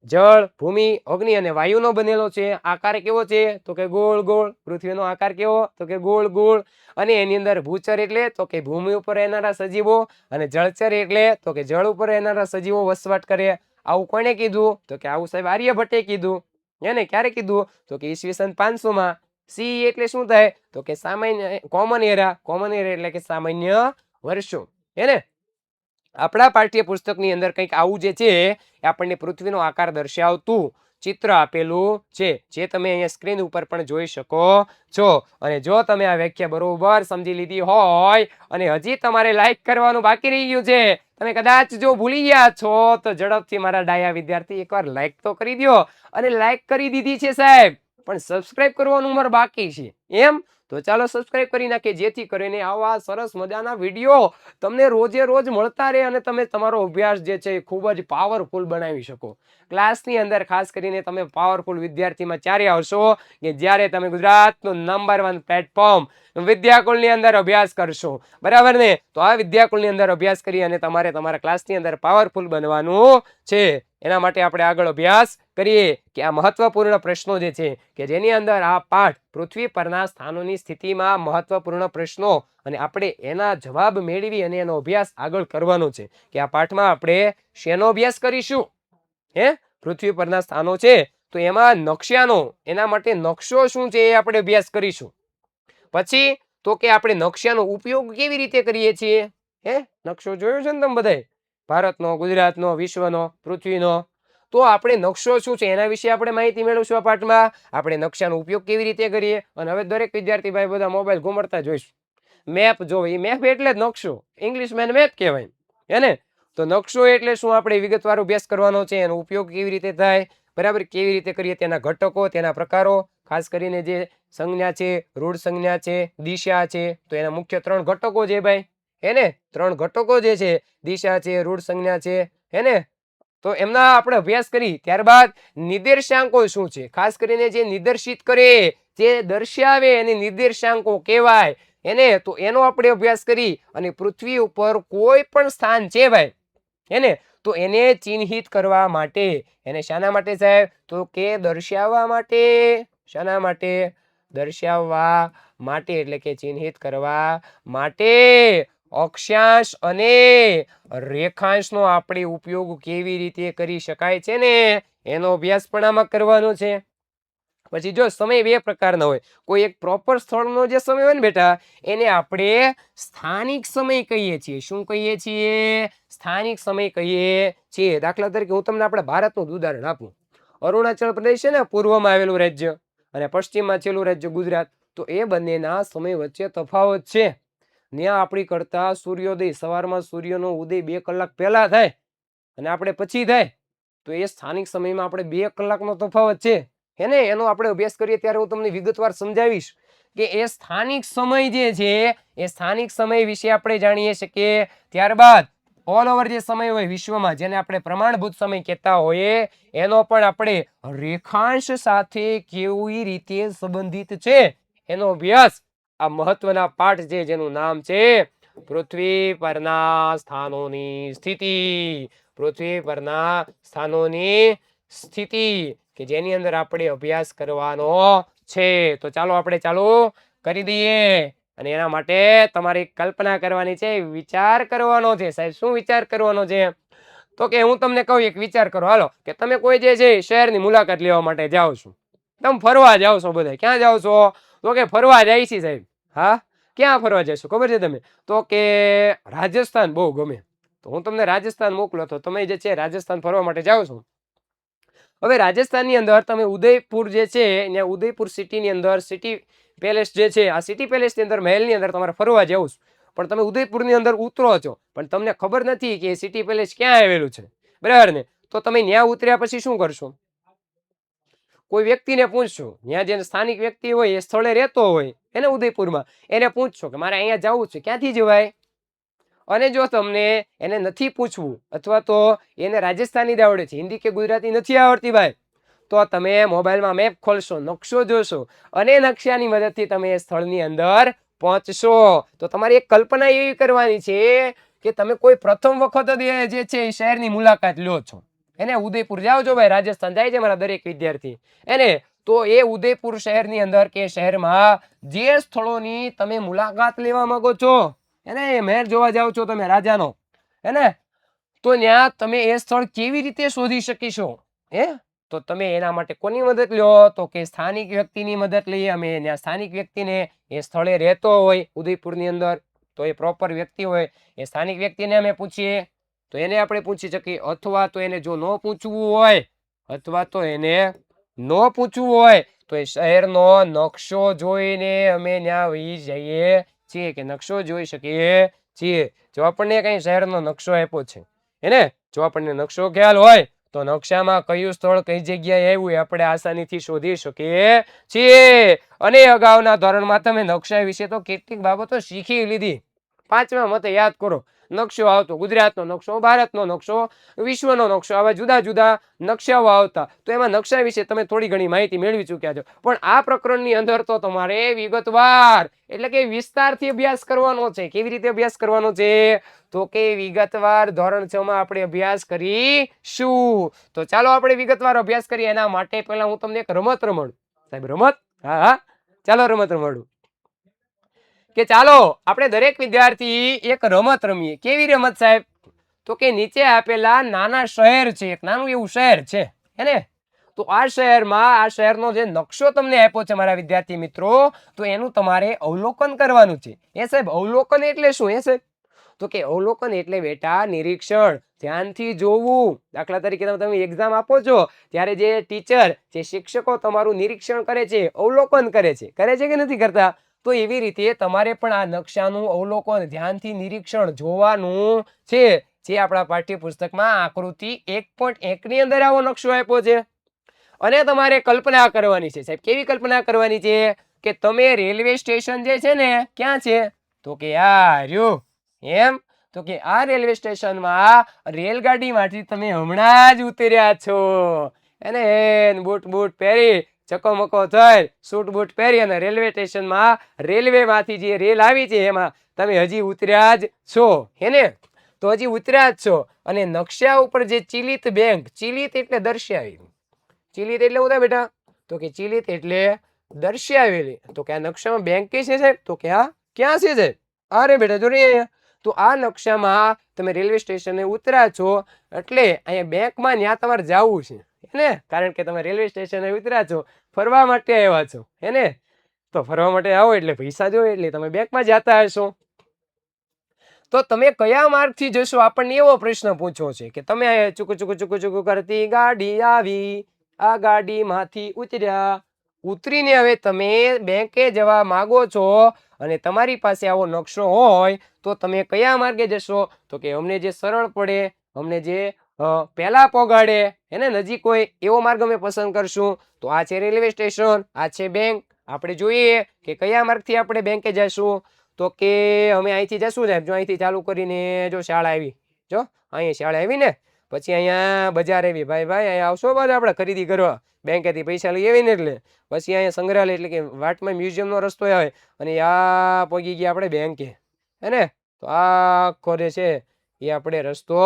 જળ, ભૂમિ, અગ્નિ અને વાયુનો બનેલો છે. આકાર કેવો છે? તો કે ગોળ ગોળ. પૃથ્વીનો આકાર કેવો? તો કે ગોળ ગોળ. અને એની અંદર ભૂચર એટલે તો કે ભૂમિ ઉપર રહેનારા સજીવો, અને જળચર એટલે તો કે જળ ઉપર રહેનારા સજીવો વસવાટ કરે. આવું કોણે કીધું? તો કે આવું સાહેબ આર્યભટ્ટે કીધું. એને ક્યારે કીધું? તો કે ઈસવીસન 500 CE એટલે શું થાય? તો કે સામાન્ય કોમન એરા. કોમન એરા એટલે કે સામાન્ય વર્ષો. એને આપણા પાઠ્યપુસ્તકની અંદર કંઈક આવું જે છે એ આપણને પૃથ્વીનો આકાર દર્શાવતું ચિત્ર આપેલું છે, જે તમે અહીંયા સ્ક્રીન ઉપર પણ જોઈ શકો છો. અને જો તમે આ વ્યાખ્યા બરોબર સમજી લીધી હોય અને હજી તમારે લાઈક કરવાનું બાકી રહી ગયું છે, તમે કદાચ જો ભૂલી ગયા છો, તો ઝડપથી મારા ડાયા વિદ્યાર્થી એકવાર લાઈક તો કરી દો. અને લાઈક કરી દીધી છે સાહેબ, પણ સબસ્ક્રાઇબ કરવાનું મારે બાકી છે એમ. તો ચાલો સબસ્ક્રાઇબ કરી નાખીએ, જેથી કરીને આવા સરસ મજાના વિડીયો તમને રોજે રોજ મળતા રહે અને તમે તમારો અભ્યાસ જે છે એ ખૂબ જ પાવરફુલ બનાવી શકો. ક્લાસની અંદર ખાસ કરીને તમે પાવરફુલ વિદ્યાર્થીમાં ત્યારે આવશો કે જ્યારે તમે ગુજરાતનું નંબર 1 પ્લેટફોર્મ વિદ્યાકુલની અંદર અભ્યાસ કરશો, બરાબર ને? તો આ વિદ્યાકુલની અંદર અભ્યાસ કરી અને તમારે તમારા ક્લાસની અંદર પાવરફુલ બનવાનું છે. એના માટે આપણે આગળ અભ્યાસ કરીએ કે આ મહત્વપૂર્ણ પ્રશ્નો જે છે કે જેની અંદર આ પાઠ પૃથ્વી પરના સ્થાનોની સ્થિતિમાં મહત્વપૂર્ણ પ્રશ્નો, અને આપણે એના જવાબ મેળવી અને એનો અભ્યાસ આગળ કરવાનો છે. કે આ પાઠમાં આપણે શેનો અભ્યાસ કરીશું? પૃથ્વી પરના સ્થાનો છે તો એમાં નકશાનો, એના માટે નકશો શું છે એ આપણે અભ્યાસ કરીશું. પછી તો કે આપણે નકશાનો ઉપયોગ કેવી રીતે કરીએ છીએ? નકશો જોયો છે ને તમે બધાય? ભારતનો, ગુજરાતનો, વિશ્વનો, પૃથ્વીનો. તો આપણે નકશો શું છે એના વિશે આપણે માહિતી મેળવશું આ પાઠમાં. આપણે નકશાનો ઉપયોગ કેવી રીતે કરીએ, અને હવે દરેક વિદ્યાર્થી ભાઈ બધા મોબાઈલ ઘુમાડતા જોઈશું. મેપ જો, એ મેપ એટલે જ નકશો, ઇંગ્લિશમાં મેપ કહેવાય, હેને? તો નકશો એટલે શું આપણે વિગતવાર અભ્યાસ કરવાનો છે, એનો ઉપયોગ કેવી રીતે થાય, બરાબર, કેવી રીતે કરીએ, તેના ઘટકો, તેના પ્રકારો, ખાસ કરીને જે સંજ્ઞા છે, રૂઢ સંજ્ઞા છે, દિશા છે, તો એના મુખ્ય 3 ઘટકો છે ભાઈ, હેને? 3 ઘટકો જે છે, દિશા છે, રૂઢ સંજ્ઞા છે, હેને? તો એમના આપણે અભ્યાસ કરી. ત્યારબાદ નિર્દેશાંકો શું છે, ખાસ કરીને જે નિર્દેશિત કરે, જે દર્શાવે એને નિર્દેશાંકો કહેવાય, એને. તો એનો આપણે અભ્યાસ કરી અને પૃથ્વી ઉપર કોઈ પણ સ્થાન છે ભાઈ, એને, તો એને ચિહ્નિત કરવા માટે, એને શાના માટે સાહેબ? તો કે દર્શાવવા માટે. શાના માટે? દર્શાવવા માટે, એટલે કે ચિહ્નિત કરવા માટે. અક્ષાંશ અને રેખાંશનો આપણે ઉપયોગ કેવી રીતે કરી શકાય છે ને એનો અભ્યાસ પણ આમાં કરવાનો છે. પછી જો સમય બે પ્રકારના હોય, કોઈ એક પ્રોપર સ્થળનો જે સમય હોય ને બેટા, એને આપણે સ્થાનિક સમય કહીએ છીએ. શું કહીએ છીએ? સ્થાનિક સમય કહીએ છીએ. દાખલા તરીકે હું તમને આપણે ભારતનું ઉદાહરણ આપું. અરુણાચલ પ્રદેશ છે ને પૂર્વમાં આવેલું રાજ્ય, અને પશ્ચિમમાં છેલ્લું રાજ્ય ગુજરાત. તો એ બંનેના સમય વચ્ચે તફાવત છે. ત્યાં આપણી કરતા સૂર્યોદય સવારમાં સૂર્યનો ઉદય 2 કલાક પહેલા થાય અને આપણે પછી થાય. તો એ સ્થાનિક સમયમાં આપણે 2 કલાકનો તફાવત છે. હેને એનો આપણે અભ્યાસ કરીએ ત્યારે હું તમને વિગતવાર સમજાવીશ કે એ સ્થાનિક સમય જે છે એ સ્થાનિક સમય વિશે આપણે જાણીએ શકીએ. ત્યારબાદ ઓલ ઓવર જે સમય હોય વિશ્વમાં, જેને આપણે પ્રમાણભૂત સમય કહેતા હોઈએ, એનો પણ આપણે રેખાંશ સાથે કેવી રીતે સંબંધિત છે એનો અભ્યાસ આ મહત્વના પાઠ છે જેનું નામ છે પૃથ્વી પરના સ્થાનોની સ્થિતિ. પૃથ્વી પરના સ્થાનોની સ્થિતિ કે જેની અંદર આપણે અભ્યાસ કરવાનો છે. તો ચાલો આપણે ચાલુ કરી દઈએ. અને એના માટે તમારે કલ્પના કરવાની છે, વિચાર કરવાનો છે. સાહેબ શું વિચાર કરવાનો છે? તો કે હું તમને કહું, એક વિચાર કરો. હાલો કે તમે કોઈ જે છે શહેરની મુલાકાત લેવા માટે જાઓ છો. તમે ફરવા જાઓ છો, બધા ક્યાં જાઓ છો? તો કે ફરવા જાય છે સાહેબ. હા, ક્યાં ફરવા જશો ખબર છે તમે? તો કે રાજસ્થાન બહુ ગમે. તો હું તમને રાજસ્થાન મોકલો, તો તમે જે છે રાજસ્થાન ફરવા માટે જાઓ છો. હવે રાજસ્થાનની અંદર તમે ઉદયપુર જે છે, ત્યાં ઉદયપુર સિટીની અંદર સિટી પેલેસ જે છે, આ સિટી પેલેસની અંદર મહેલની અંદર તમારે ફરવા જવું છે. પણ તમે ઉદયપુરની અંદર ઉતરો છો, પણ તમને ખબર નથી કે સિટી પેલેસ ક્યાં આવેલું છે, બરાબર ને? તો તમે ત્યાં ઉતર્યા પછી શું કરશો? કોઈ વ્યક્તિને પૂછશો, ત્યાં જે સ્થાનિક વ્યક્તિ હોય એ સ્થળે રહેતો હોય એને ઉદયપુરમાં, એને પૂછશો કે મારે અહીંયા જવું છે, ક્યાંથી જવાય? અને જો તમને એને નથી પૂછવું અથવા તો એને રાજસ્થાની જ આવડે છે, હિન્દી કે ગુજરાતી નથી આવડતી ભાઈ, તો તમે મોબાઈલમાં મેપ ખોલશો, નકશો જોશો અને નકશાની મદદથી તમે એ સ્થળની અંદર પહોંચશો. તો તમારી એક કલ્પના એવી કરવાની છે કે તમે કોઈ પ્રથમ વખત જે છે એ શહેરની મુલાકાત લ્યો છો. એને ઉદયપુર જાઓ છો ભાઈ, રાજસ્થાન જાય છે મારા દરેક વિદ્યાર્થી. એને તો એ ઉદયપુર શહેરની અંદર કે શહેરમાં જે સ્થળોની તમે મુલાકાત લેવા માંગો છો, એને મહેલ જોવા જાઓ છો તમે રાજાનો, હેને, તો ત્યાં તમે એ સ્થળ કેવી રીતે શોધી શકીશો? તો તમે એના માટે કોની મદદ લ્યો? તો કે સ્થાનિક વ્યક્તિની મદદ લઈએ અમે. ત્યાં સ્થાનિક વ્યક્તિને એ સ્થળે રહેતો હોય ઉદયપુરની અંદર, તો એ પ્રોપર વ્યક્તિ હોય, એ સ્થાનિક વ્યક્તિને અમે પૂછીએ તો એને આપણે પૂછી શકીએ. અથવા તો એને જો ન પૂછવું હોય, અથવા તો એને ન પૂછવું હોય તો એ શહેરનો નકશો જોઈને અમે ત્યાં વહી જઈએ છીએ, કે નકશો જોઈ શકીએ છીએ. જો આપણને કઈ શહેરનો નકશો આપ્યો છે, એને જો આપણને નકશો ખ્યાલ હોય તો નકશામાં કયું સ્થળ કઈ જગ્યાએ આવ્યું એ આપણે આસાનીથી શોધી શકીએ છીએ. અને અગાઉના ધોરણમાં તમે નકશા વિશે તો કેટલીક બાબતો શીખી લીધી. 5મા મતે યાદ કરો, નકશો આવતો, ગુજરાતનો નકશો, ભારતનો નકશો, વિશ્વનો નકશો, આવા જુદા જુદા નકશાઓ આવતા. તો એમાં નકશા વિશે તમે થોડી ઘણી માહિતી મેળવી ચૂક્યા છો. પણ આ પ્રકરણની અંદર તો તમારે વિગતવાર એટલે કે વિસ્તારથી અભ્યાસ કરવાનો છે. કેવી રીતે અભ્યાસ કરવાનો છે? તો કે વિગતવાર ધોરણ 6 માં આપણે અભ્યાસ કરીશું. તો ચાલો આપણે વિગતવાર અભ્યાસ કરીએ. એના માટે પહેલા હું તમને એક રમત રમાડું. સાહેબ રમત? હા હા, ચાલો રમત રમાડું. કે ચાલો આપણે દરેક વિદ્યાર્થી એક રમત રમીએ. કેવી રમત સાહેબ? તો કે નીચે આપેલા નાના શહેર છે, એક નાનું એવું શહેર છે, હેને, તો આ શહેરમાં આ શહેરનો જે નકશો તમને આપ્યો છે મારા વિદ્યાર્થી મિત્રો, તો એનું તમારે અવલોકન કરવાનું છે. સાહેબ અવલોકન એટલે શું? સાહેબ તો કે અવલોકન એટલે બેટા નિરીક્ષણ, ધ્યાનથી જોવું. દાખલા તરીકે તમે એક્ઝામ આપો છો ત્યારે જે ટીચર, જે શિક્ષકો તમારું નિરીક્ષણ કરે છે, અવલોકન કરે છે કે નથી કરતા? તો એવી રીતે તમારે પણ આ નકશાનું અવલોકન, ધ્યાનથી નિરીક્ષણ જોવાનું છે. જે આપણા પાઠ્યપુસ્તકમાં આકૃતિ 1.1 ની અંદર આવો નકશો આપ્યો છે. અને તમારે કલ્પના કરવાની છે. સાહેબ કેવી કલ્પના કરવાની છે? કે તમે રેલવે સ્ટેશન જે છે ને ક્યાં છે? તો કે આ રહ્યું. એમ તો કે આ રેલવે સ્ટેશનમાં રેલગાડીમાંથી તમે હમણાં જ ઉતર્યા છો, એને બૂટ પહેરી ચકોમકો થઈ સૂટ બૂટ પહેરી અને રેલવે સ્ટેશનમાં રેલવેમાંથી જે રેલ આવી છે એમાં તમે હજી ઉતર્યા જ છો, હેને? તો હજી ઉતર્યા જ છો. અને નકશા ઉપર જે ચિલિત બેંક, ચિલિત એટલે દર્શાવી, ચિલિત એટલે શું થાય બેટા? તો કે ચિલિત એટલે દર્શાવેલી. તો કે આ નકશામાં બેંક કઈ છે સાહેબ? તો કે આ ક્યાં છે સાહેબ? અરે બેટા જો અહીંયા તો આ નકશામાં તમે રેલવે સ્ટેશને ઉતર્યા છો એટલે અહીંયા બેંકમાં ત્યાં તમારે જવું છે ને, કારણ કે તમે રેલવે સ્ટેશને ઉતર્યા છો, ફરવા માટે આવ્યા છો ને, તો ફરવા માટે આવો એટલે પૈસા જોઈએ એટલે તમે બેંકમાં જતા હશો. તો તમે કયા માર્ગથી જશો આપણને એવો પ્રશ્ન પૂછ્યો છે કે તમે ચૂકુ ચૂકુ ચૂકુ ચૂકુ કરતી ગાડી આવી, આ ગાડીમાંથી ઉતર્યા, ઉતરીને હવે તમે બેંકે જવા માંગો છો અને તમારી પાસે આવો નકશો હોય તો તમે કયા માર્ગે જશો? તો કે અમને જે સરળ પડે, અમને જે પહેલા પહોંચાડે એને નજીક હોય એવો માર્ગ અમે પસંદ કરશું. તો આ છે રેલવે સ્ટેશન, આ છે બેંક. આપણે જોઈએ કે કયા માર્ગથી આપણે બેંકે જઈશું. તો કે અમે અહીંથી જશું સાહેબ, જો અહીંથી ચાલુ કરીને જો શાળા આવી, જો અહીં શાળા આવી ને, પછી અહીંયા બજાર આવી, ભાઈ અહીંયા આવશો બાદ આપણે ખરીદી કરવા, બેંકેથી પૈસા લઈ આવીને એટલે પછી અહીંયા સંગ્રહાલય એટલે કે વાટમાં મ્યુઝિયમનો રસ્તો આવે અને આ પગી ગયા આપણે બેંકે હે ને. તો આખો જે છે એ આપણે રસ્તો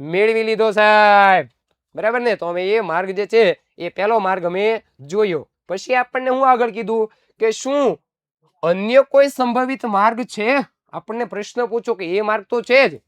મેળવી લીધો સાહેબ, બરાબર ને. તો અમે એ માર્ગ જે છે એ પહેલો માર્ગ અમે જોયો. પછી આપણને હું આગળ કીધું કે શું અન્ય કોઈ સંભવિત માર્ગ છે? આપણને પ્રશ્ન પૂછો કે એ માર્ગ તો છે જ,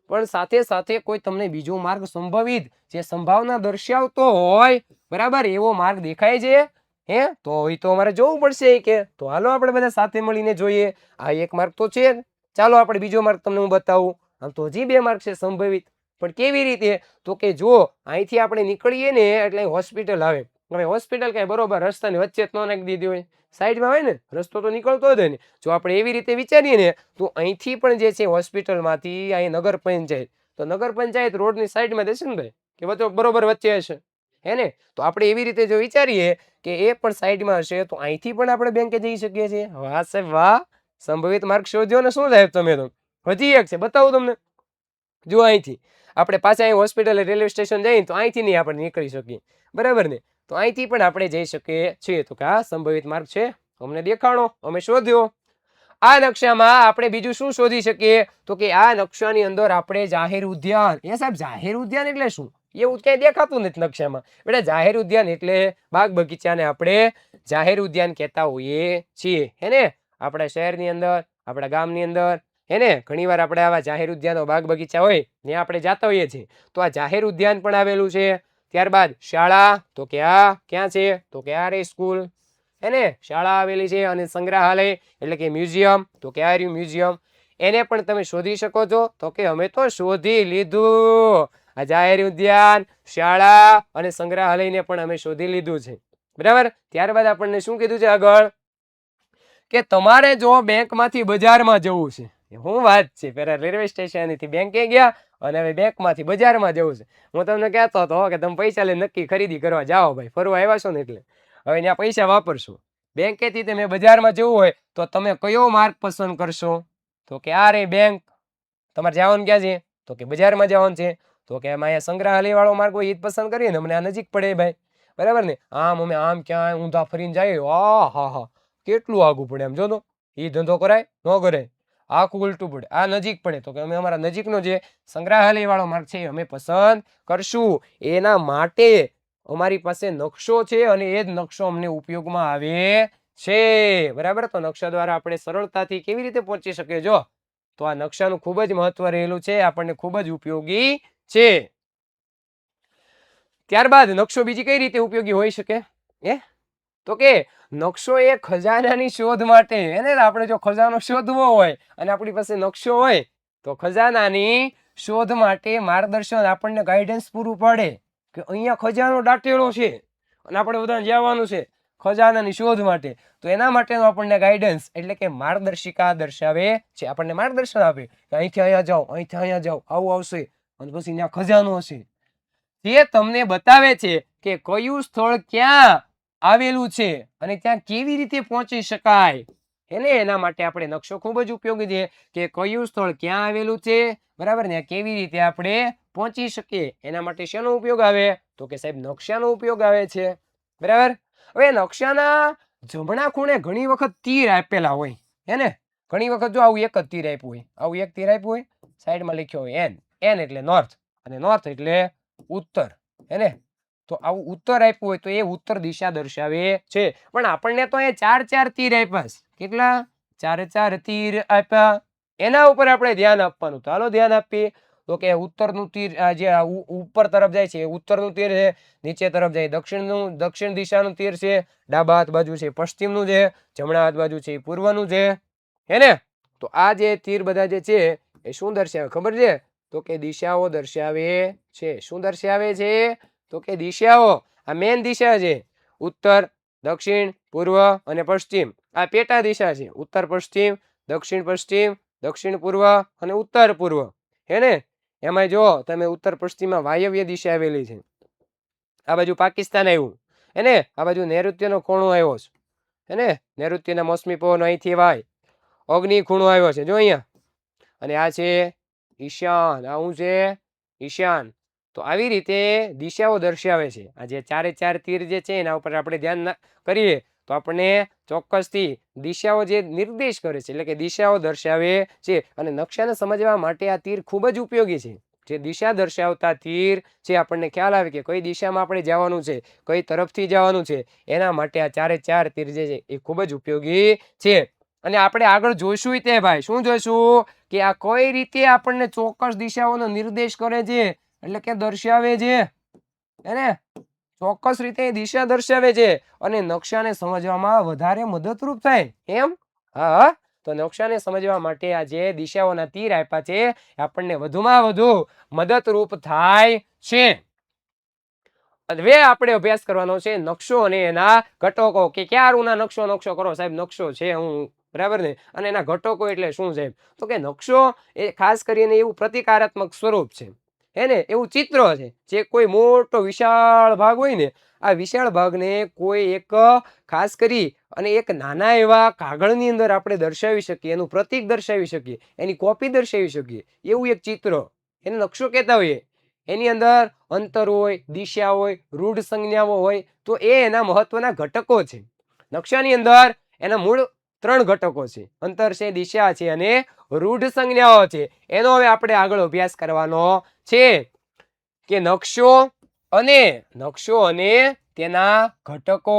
પણ સાથે સાથે કોઈ તમને બીજો માર્ગ સંભવિત જે સંભાવના દર્શાવતો હોય, બરાબર, એવો માર્ગ દેખાય છે હે? તો એ તો અમારે જોવું પડશે કે. તો હાલો આપણે બધા સાથે મળીને જોઈએ. આ એક માર્ગ તો છે જ, ચાલો આપણે બીજો માર્ગ તમને હું બતાવું. આમ તો હજી બે માર્ગ છે સંભવિત, પણ કેવી રીતે? તો કે જો અહીંથી આપણે નીકળીએ ને એટલે હોસ્પિટલ આવે. હવે હોસ્પિટલ કઈ બરોબર રસ્તાની વચ્ચે જ ન નાખી દીધી હોય, સાઈડમાં હોય ને, રસ્તો તો નીકળતો જ હોય ને. જો આપણે એવી રીતે વિચારીએ ને તો અહીંથી પણ જે છે હોસ્પિટલમાંથી અહીં નગર પંચાયત, તો નગર પંચાયત રોડની સાઈડમાં દેશે ને ભાઈ, કે બધો બરોબર વચ્ચે હશે હે ને. તો આપણે એવી રીતે જો વિચારીએ કે એ પણ સાઈડમાં હશે તો અહીંથી પણ આપણે બેંકે જઈ શકીએ છીએ. વાહ સાહેબ વાહ, સંભવિત માર્ગ શોધ્યો ને શું સાહેબ તમે તો. હજી એક છે, બતાવું તમને. જો અહીંથી આપણે પાછા અહીં હોસ્પિટલ રેલવે સ્ટેશન જઈએ તો અહીંથી નહીં આપણે નીકળી શકીએ, બરાબર ને. તો અહીંથી પણ આપણે જઈ શકીએ છીએ. તો કે આ સંભવિત માર્ગ છે, અમને દેખાણો, અમે શોધ્યો. આ નકશામાં આપણે બીજું શું શોધી શકીએ? તો કે આ નકશાની અંદર આપણે જાહેર ઉદ્યાન, એ સાહેબ જાહેર ઉદ્યાન એટલે શું? એવું ક્યાંય દેખાતું નથી નકશામાં. બેટા જાહેર ઉદ્યાન એટલે બાગ બગીચાને આપણે જાહેર ઉદ્યાન કહેતા હોઈએ છીએ હે ને. આપણા શહેરની અંદર, આપણા ગામની અંદર હે ને ઘણીવાર આપણે આવા જાહેર ઉદ્યાનો બાગ બગીચા હોય ત્યાં આપણે જાતા હોઈએ છીએ. તો આ જાહેર ઉદ્યાન પણ આવેલું છે. ત્યારબાદ શાળા, તો કે આ ક્યાં છે? તો કે આ રે સ્કૂલ હે ને, શાળા આવેલી છે. અને સંગ્રહાલય એટલે કે મ્યુઝિયમ, તો કે આ રહ્યું મ્યુઝિયમ. એને પણ તમે શોધી શકો છો. તો કે અમે તો શોધી લીધું, આ જાહેર ઉદ્યાન, શાળા અને સંગ્રહાલયને પણ અમે શોધી લીધું છે, બરાબર. ત્યારબાદ આપણને શું કીધું છે આગળ? કે તમારે જો બેંકમાંથી બજારમાં જવું છે, શું વાત છે, પેલા રેલવે સ્ટેશનથી બેંકે ગયા અને હવે બેંકમાંથી બજારમાં જવું છે. હું તમને કહેતો હતો કે તમે પૈસા લઈને નક્કી ખરીદી કરવા જાઓ ભાઈ, ફરવા આવ્યા છો ને એટલે હવે ત્યાં પૈસા વાપરશો. બેંકેથી તમે બજારમાં જવું હોય તો તમે કયો માર્ગ પસંદ કરશો? તો કે આ રે બેંક. તમારે જવાનું ક્યાં છે? તો કે બજારમાં જવાનું છે. તો કે એમાં અહીંયા સંગ્રહાલય વાળો માર્ગ હોય એ જ પસંદ કરીએ ને, અમને આ નજીક પડે ભાઈ, બરાબર ને. આમ અમે આમ ક્યાંય ઊંધા ફરીને જઈએ, હા હા કેટલું આગું પડે. આમ જો તો એ ધંધો કરાય ન કરાય, આખું ઉલટું પડે. આ નજીક પડે તો કે અમે અમારા નજીકનો જે સંગ્રહાલય વાળો માર્ગ છે એ અમે પસંદ કરશું. એના માટે અમારી પાસે નકશો છે અને એ જ નકશો અમને ઉપયોગમાં આવે છે, બરાબર. તો નકશા દ્વારા આપણે સરળતાથી કેવી રીતે પહોંચી શકીએ? જો તો આ નકશાનું ખૂબ જ મહત્વ રહેલું છે, આપણને ખૂબ જ ઉપયોગી છે. ત્યારબાદ નકશો બીજી કઈ રીતે ઉપયોગી હોઈ શકે? તો કે નકશો એ ખજાનાની શોધ માટે એને આપણે જો ખજાનો શોધવો હોય અને આપણી પાસે નકશો હોય તો ખજાનાની શોધ માટે માર્ગદર્શન, આપણને ગાઈડન્સ પૂરું પાડે કે અહીંયા ખજાનો દાટેલો છે અને આપણે બધાને જવાનું છે ખજાનાની શોધ માટે. તો એના માટેનો આપણને ગાઈડન્સ એટલે કે માર્ગદર્શિકા દર્શાવે છે, આપણને માર્ગદર્શન આપે કે અહીંથી અહીંયા જાઓ, અહીંથી અહીંયા જાઓ, આવું આવશે અને પછી ત્યાં ખજાનો હશે. તે તમને બતાવે છે કે કયું સ્થળ ક્યાં આવેલું છે અને ત્યાં કેવી રીતે પહોંચી શકાય એને. એના માટે આપણે નકશો ખૂબ જ ઉપયોગી છે કે કયું સ્થળ ક્યાં આવેલું છે, બરાબર ને, કેવી રીતે આપણે પહોંચી શકીએ. એના માટે શેનો ઉપયોગ આવે? તો કે સાહેબ નકશાનો ઉપયોગ આવે છે, બરાબર. હવે નકશાના જમણા ખૂણે ઘણી વખત તીર આપેલા હોય હે ને. ઘણી વખત જો આવું એક જ તીર આપ્યું હોય, આવું એક તીર આપ્યું હોય, સાઈડમાં લખ્યો હોય એન, એન એટલે નોર્થ અને નોર્થ એટલે ઉત્તર હે ને. તો આવું ઉત્તર આપ્યું હોય તો એ ઉત્તર દિશા દર્શાવે છે. પણ આપણને તો એ ચાર ચાર તીર આપ્યા છે. કેટલા? ચાર ચાર તીર આપ્યા. એના ઉપર આપણે ધ્યાન આપવાનું. તો હાલો ધ્યાન આપીએ. તો કે ઉત્તરનું તીર જે ઉપર તરફ જાય છે એ ઉત્તરનું તીર છે, નીચે તરફ જાય દક્ષિણ દિશાનું તીર છે, ડાબા હાથ બાજુ છે પશ્ચિમનું છે, જમણા હાથ બાજુ છે એ પૂર્વનું છે, હે ને? તો આ જે તીર બધા જે છે એ શું દર્શાવે ખબર છે? તો કે દિશાઓ દર્શાવે છે. શું દર્શાવે છે? તો કે દિશાઓ. આ મેન દિશા છે. ઉત્તર, દક્ષિણ, પૂર્વ અને પશ્ચિમ. આ પેટા દિશા છે. ઉત્તર પશ્ચિમ, દક્ષિણ પશ્ચિમ, દક્ષિણ પૂર્વ અને ઉત્તર પૂર્વ, હે ને? એમાં જો તમે ઉત્તર પશ્ચિમમાં વાયવ્ય દિશા આવેલી છે. આ બાજુ પાકિસ્તાન આવ્યું, હે ને? આ બાજુ નૈઋત્યનો ખૂણો આવ્યો છે, હે ને? નૈઋત્યના મોસમી પવન અહીંથી વાય. અગ્નિ ખૂણો આવ્યો છે જો અહીંયા. અને આ છે ઈશાન. આ શું છે? ઈશાન. તો આવી રીતે દિશાઓ દર્શાવે છે. આ જે ચારે ચાર તીર જે છે એના ઉપર આપણે ધ્યાન કરીએ તો આપણને ચોક્કસથી દિશાઓ જે નિર્દેશ કરે છે એટલે કે દિશાઓ દર્શાવે છે. અને નકશાને સમજવા માટે આ તીર ખૂબ જ ઉપયોગી છે. જે દિશા દર્શાવતા તીર છે આપણને ખ્યાલ આવે કે કઈ દિશામાં આપણે જવાનું છે, કઈ તરફથી જવાનું છે, એના માટે આ ચારે ચાર તીર જે છે એ ખૂબ જ ઉપયોગી છે. અને આપણે આગળ જોઈશું તે ભાઈ શું જોઈશું કે આ કઈ રીતે આપણને ચોક્કસ દિશાઓનો નિર્દેશ કરે છે એટલે કે દર્શાવે છે, હે ચોક્કસ રીતે દિશા દર્શાવે છે અને નકશાને સમજવામાં વધારે મદદરૂપ થાય એમ. હા, તો નકશાને સમજવા માટે આ જે દિશાઓના તીર આપ્યા છે આપણને વધુમાં વધુ મદદરૂપ થાય છે. હવે આપણે અભ્યાસ કરવાનો છે નકશો અને એના ઘટકો. કે ક્યારના નકશો કરો સાહેબ, નકશો છે હું, બરાબર ને? અને એના ઘટકો એટલે શું છે? તો કે નકશો એ ખાસ કરીને એવું પ્રતિકારાત્મક સ્વરૂપ છે, હે ને? એવું ચિત્ર છે જે કોઈ મોટો વિશાળ ભાગ હોય ને, આ વિશાળ ભાગને કોઈ એક ખાસ કરી અને એક નાના એવા કાગળની અંદર આપણે દર્શાવી શકીએ, એનું પ્રતીક દર્શાવી શકીએ, એની કોપી દર્શાવી શકીએ, એવું એક ચિત્ર એને નકશો કહેતા હોઈએ. એની અંદર અંતર હોય, દિશા હોય, રૂઢ સંજ્ઞાઓ હોય, તો એ એના મહત્વના ઘટકો છે. નકશાની અંદર એના મૂળ 3 ઘટકો છે. અંતર છે, દિશા છે અને રૂઢ સંજ્ઞાઓ છે. એનો હવે આપણે આગળ અભ્યાસ કરવાનો છે કે નકશો અને તેના ઘટકો.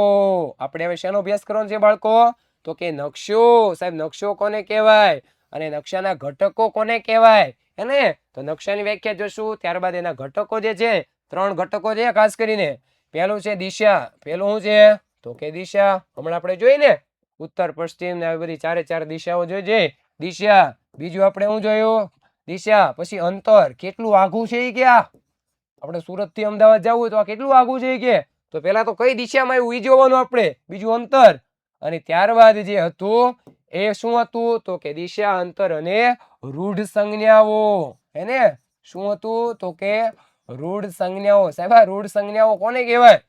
આપણે હવે શેનો અભ્યાસ કરવાનો છે બાળકો? તો કે નકશો. સાહેબ નકશો કોને કહેવાય અને નકશાના ઘટકો કોને કહેવાય, હે ને? તો નકશાની વ્યાખ્યા જોશું, ત્યારબાદ એના ઘટકો જે છે 3 ઘટકો છે ખાસ કરીને. પહેલું છે દિશા. પહેલું શું છે? તો કે દિશા. હમણાં આપણે જોઈ ને ઉત્તર પશ્ચિમ ને આવી બધી ચારે ચાર દિશાઓ જોઈ છે, દિશા. બીજું આપણે શું જોયું? દિશા. પછી અંતર, કેટલું આઘું છે એ ક્યાં? આપણે સુરત થી અમદાવાદ જવું હોય તો આ કેટલું આઘું છે કે? તો પેલા તો કઈ દિશામાં આવ્યું એ જોવાનું આપણે. બીજું અંતર. અને ત્યારબાદ જે હતું એ શું હતું? તો કે દિશા, અંતર અને રૂઢ સંજ્ઞાઓ, હે ને? શું હતું? તો કે રૂઢ સંજ્ઞાઓ. સાહેબ આ રૂઢ સંજ્ઞાઓ કોને કહેવાય?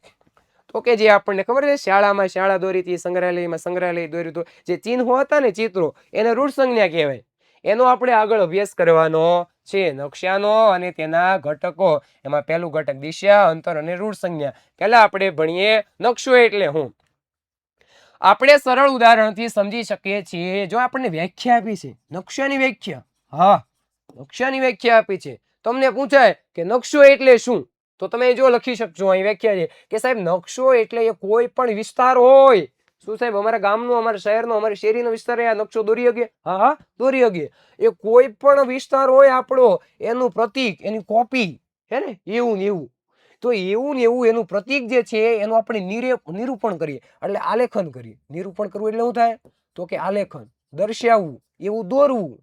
તો કે જે આપણને ખબર છે શાળામાં શાળા દોરી હતી, સંગ્રહાલયમાં સંગ્રહાલય દોર્યું હતું, જે ચિહ્નો હતા ને, ચિત્રો, એને રૂઢ સંજ્ઞા કહેવાય. એનો આપણે આગળ અભ્યાસ કરવાનો છે, નકશાનો અને તેના ઘટકો. એમાં પહેલું ઘટક દિશા, અંતર અને રૂઢ સંજ્ઞા. પહેલા આપણે ભણીએ નકશો એટલે શું. આપણે સરળ ઉદાહરણથી સમજી શકીએ છીએ. જો આપણને વ્યાખ્યા આપી છે નકશાની વ્યાખ્યા, હા નકશાની વ્યાખ્યા આપી છે, તમને પૂછાય કે નકશો એટલે શું, તો તમે જો લખી શકશો અહીં વ્યાખ્યા છે કે સાહેબ નકશો એટલે એ કોઈ પણ વિસ્તાર હોય. શું સાહેબ અમારા ગામનો, અમારા શહેરનો, અમારી શેરીનો વિસ્તાર આ નકશો દોરી શકીએ? હા દોરી શકીએ. એ કોઈ પણ વિસ્તાર હોય આપણો, એનું પ્રતીક, એની કોપી, હે ને? એવું ને એવું. તો એવું ને એવું એનું પ્રતીક જે છે એનું આપણે નિરૂપણ કરીએ એટલે આલેખન કરીએ. નિરૂપણ કરવું એટલે શું થાય? તો કે આલેખન, દર્શાવવું, એવું દોરવું.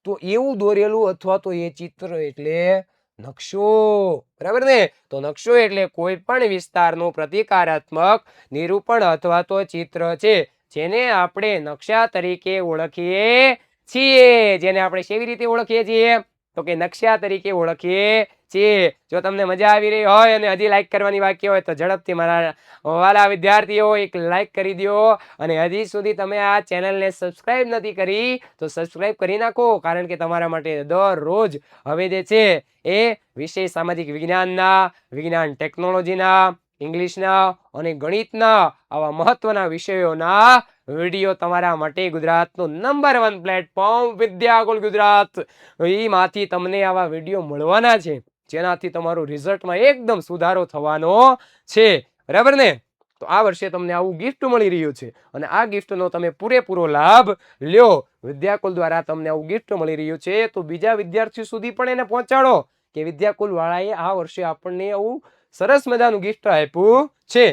તો એવું દોરેલું અથવા તો એ ચિત્ર એટલે નકશો, બરાબર ને? તો નકશો એટલે કોઈ પણ વિસ્તારનું પ્રતિકારાત્મક નિરૂપણ અથવા તો ચિત્ર છે, જેને આપણે નકશા તરીકે ઓળખીએ છીએ. જેને આપણે કેવી રીતે ઓળખીએ છીએ? તો કે નકશા તરીકે ઓળખીએ છીએ. જો તમને મજા આવી રહી હોય અને હજી લાઈક કરવાની બાકી હોય તો ઝડપથી મારા વાલા વિદ્યાર્થીઓ એક લાઈક કરી દો. અને હજી સુધી તમે આ ચેનલને સબસ્ક્રાઇબ નથી કરી તો સબસ્ક્રાઇબ કરી નાખો, કારણ કે તમારા માટે દરરોજ હવે જે છે એ વિષય સામાજિક વિજ્ઞાનના, વિજ્ઞાન ટેકનોલોજીના, ઇંગ્લિશના અને ગણિતના આવા મહત્વના વિષયોના વિડીયો તમારા માટે ગુજરાતનું નંબર 1 પ્લેટફોર્મ વિદ્યાકુલ ગુજરાત, એમાંથી તમને આવા વિડીયો મળવાના છે જેનાથી તમારું રિઝલ્ટમાં એકદમ સુધારો થવાનો છે, બરાબર ને? તો આ વર્ષે તમને આવું ગિફ્ટ મળી રહ્યું છે અને આ ગિફ્ટનો તમે પૂરેપૂરો લાભ લ્યો. વિદ્યાકુલ દ્વારા તમને આવું ગિફ્ટ મળી રહ્યું છે તો બીજા વિદ્યાર્થીઓ સુધી પણ એને પહોંચાડો કે વિદ્યાકુલ વાળાએ આ વર્ષે આપણને આવું સરસ મજાનું ગિફ્ટ આપ્યું છે.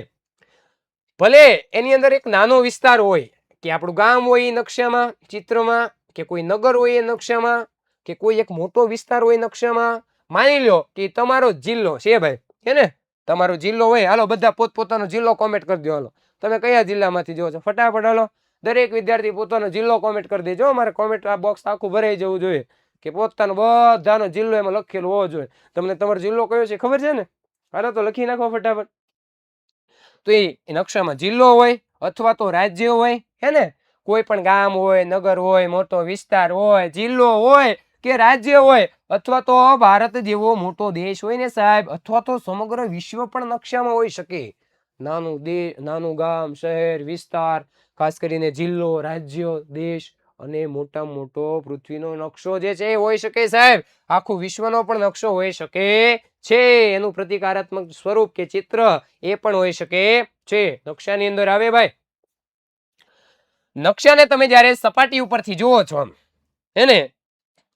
ભલે એની અંદર એક નાનો વિસ્તાર હોય કે આપણું ગામ હોય નકશામાં ચિત્રમાં કે કોઈ નગર હોય નકશામાં કે કોઈ એક મોટો વિસ્તાર હોય નકશામાં. માની લો કે તમારો જિલ્લો છે ભાઈ, હે ને? તમારો જિલ્લો હોય, હાલો બધા પોતપોતાનો જિલ્લો કોમેન્ટ કરી દો. હાલો તમે કયા જિલ્લામાંથી જોવો છો ફટાફટ. હાલો દરેક વિદ્યાર્થી પોતાનો જિલ્લો કોમેન્ટ કરી દેજો. અમારે કોમેન્ટ આ બોક્સ આખું ભરાઈ જવું જોઈએ કે પોતાનો બધાનો જિલ્લો એમાં લખેલો હોવો જોઈએ. તમને તમારો જિલ્લો કયો છે ખબર છે ને? હાલો તો લખી નાખો ફટાફટ. તો એ નકશામાં જિલ્લો હોય અથવા તો રાજ્ય હોય, હે ને? કોઈ પણ ગામ હોય, નગર હોય, મોટો વિસ્તાર હોય, જિલ્લો હોય કે રાજ્ય હોય અથવા તો ભારત જેવો મોટો દેશ હોય ને સાહેબ, અથવા તો સમગ્ર વિશ્વ પણ નકશામાં હોઈ શકે. નાનું ગામ, શહેર, વિસ્તાર, ખાસ કરીને જિલ્લો, રાજ્ય, દેશ અને મોટામાં મોટો પૃથ્વીનો નકશો જે છે એ હોઈ શકે સાહેબ. આખું વિશ્વનો પણ નકશો હોઈ શકે છે. એનું પ્રતિકારાત્મક સ્વરૂપ કે ચિત્ર એ પણ હોઈ શકે છે. નકશાની અંદર આવે ભાઈ. નકશાને તમે જ્યારે સપાટી ઉપરથી જુઓ છો એને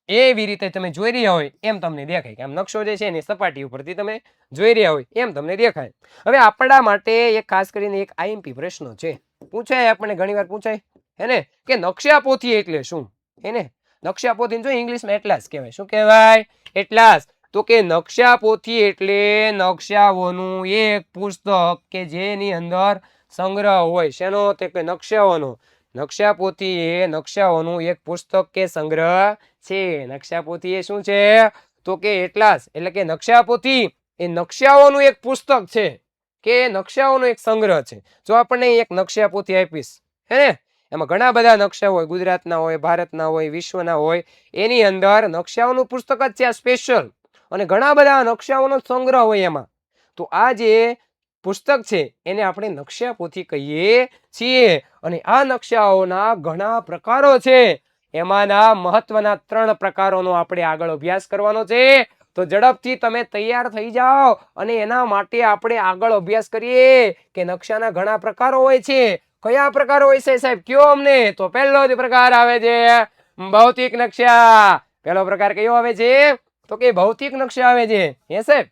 એવી રીતે તમે જોઈ રહ્યા હોય એમ તમને દેખાય કે આમ નકશો જે છે એની સપાટી ઉપરથી તમે જોઈ રહ્યા હોય એમ તમને દેખાય. હવે આપણા માટે એક ખાસ કરીને એક આઈએમપી પ્રશ્ન છે, પૂછાય આપણને ઘણીવાર પૂછાય, હે ને? કે નકશા પોથી એટલે શું? એને નકશા પોથી જો ઇંગ્લિશમાં એટલાસ કહેવાય. શું કહેવાય? એટલાસ. તો કે નકશા પોથી એટલે નકશાઓનું એક પુસ્તક કે જેની અંદર સંગ્રહ હોય. શેનો? તે કે નકશાઓનો. નકશા પોથી એ નકશાઓનું એક પુસ્તક કે સંગ્રહ છે. નકશા પોથી એ શું છે? તો કે એટલાસ. એટલે કે નકશા પોથી એ નકશાઓનું એક પુસ્તક છે કે નકશાઓનો એક સંગ્રહ છે. જો આપણને એક નકશા પોથી આપીશ, હે ને? એમાં ઘણા બધા નકશા હોય, ગુજરાતના હોય, ભારતના હોય, વિશ્વના હોય. એની અંદર નકશાઓનું પુસ્તક જ છે આ સ્પેશિયલ, અને ઘણા બધા નકશાઓનો સંગ્રહ હોય એમાં. તો આ જે પુસ્તક છે એને આપણે નકશા પોથી કહીએ છીએ. અને આ નકશાઓના ઘણા પ્રકારો છે. એમાંના મહત્વના 3 પ્રકારોનો આપણે આગળ અભ્યાસ કરવાનો છે. તો ઝડપથી તમે તૈયાર થઈ જાઓ અને એના માટે આપણે આગળ અભ્યાસ કરીએ કે નકશાના ઘણા પ્રકારો હોય છે. કયા પ્રકારો હોય છે સાહેબ? કયો અમને. તો પહેલો જ પ્રકાર આવે છે ભૌતિક નકશા. પહેલો પ્રકાર કયો આવે છે? તો કે ભૌતિક નકશા આવે છે. હે સાહેબ?